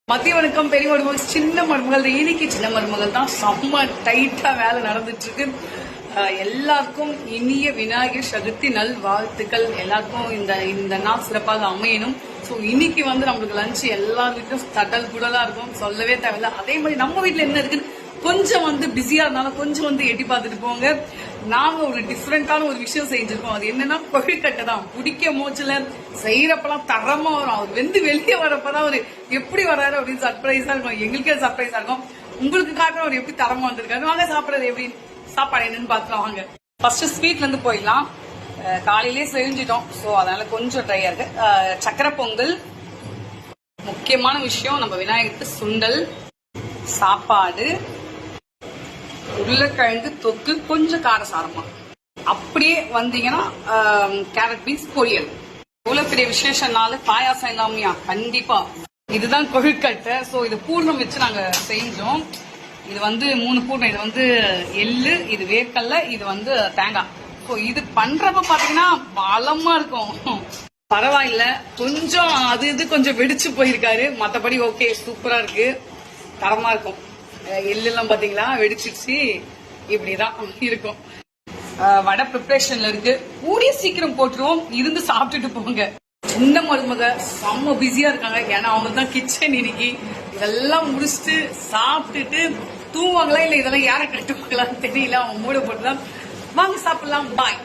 மத்திய வணக்கம். பெரிய மருமகள் சின்ன மருமகள் இன்னைக்கு சின்ன மருமகள் தான் செம்ம டைட்டா வேலை நடந்துட்டு இருக்கு. எல்லாருக்கும் இனிய விநாயகர் சதுர்த்தி நல் வாழ்த்துக்கள். எல்லாருக்கும் இந்த நாள் சிறப்பாக அமையணும். ஸோ இன்னைக்கு நம்மளுக்கு லஞ்ச் எல்லா வீட்டும் தட்டல் கூடதான் இருக்கும், சொல்லவே தேவையில்லை. அதே மாதிரி நம்ம வீட்டுல என்ன இருக்குன்னு கொஞ்சம் பிஸியா இருந்தாலும் கொஞ்சம் எட்டி பார்த்துட்டு போங்க. நாங்க ஒரு டிஃப்ரெண்டான ஒரு விஷயம் செஞ்சிருக்கோம். அது என்னன்னா கொழுக்கட்டை தான். பிடிக்க மோச்சல செய்யறப்பெல்லாம் தரமா வரும். அவர் வெளியே வரப்பதான் அவர் எப்படி வர்றாரு அப்படின்னு சர்ப்ரைஸா இருக்கும். எங்களுக்கே சர்ப்ரைஸா இருக்கும். உங்களுக்கு காட்டுற அவர் எப்படி தரமா வந்திருக்காரு. வாங்க சாப்பிடறது எப்படி சாப்பாடு என்னன்னு பாத்துலாம் வாங்க. ஃபர்ஸ்ட் ஸ்வீட்ல இருந்து போயிடலாம். காலையிலேயே செஞ்சிட்டோம், சோ அதனால கொஞ்சம் ட்ரையா இருக்கு. சக்கரை பொங்கல், முக்கியமான விஷயம் நம்ம விநாயகருக்கு சுண்டல், சாப்பாடு, உருளைக்கிழங்கு தொக்கு, கொஞ்சம் காரசாரமா. அப்படியே வந்தீங்கன்னா கேரட் பீன்ஸ் பொரியல். இவ்வளவு பெரிய விசேஷனால பாயாசம் இல்லாமையா? கண்டிப்பா. இதுதான் கொழுக்கட்டை. சோ இது பூர்ணம் வச்சு நாங்க செஞ்சோம். இது 3 பூர்ணம். இது எள்ளு, இது வேர்க்கல்ல, இது தேங்காய். ஸோ இது பண்றப்ப பாத்தீங்கன்னா பலமா இருக்கும். பரவாயில்ல, கொஞ்சம் இது கொஞ்சம் வெடிச்சு போயிருக்காரு. மத்தபடி ஓகே, சூப்பரா இருக்கு, தரமா இருக்கும். எல்லாம் பாத்தீங்களா வெடிச்சிருச்சு. இப்படிதான் இருக்கும். வடை ப்ரிப்பரேஷன்ல இருக்கு. கூடிய சீக்கிரம் போட்டுருவோம். இருந்து சாப்பிட்டுட்டு போங்க. சின்ன மருமக செம்ம பிஸியா இருக்காங்க. ஏன்னா அவங்க தான் கிச்சன் இன்னைக்கு. இதெல்லாம் முடிச்சுட்டு சாப்பிட்டுட்டு தூங்குவாங்களா இல்ல இதெல்லாம் யாரை கட்டுவாங்களான்னு தெரியல. அவங்க மூட போட்டுதான். வாங்க சாப்பிடலாம். பாய்.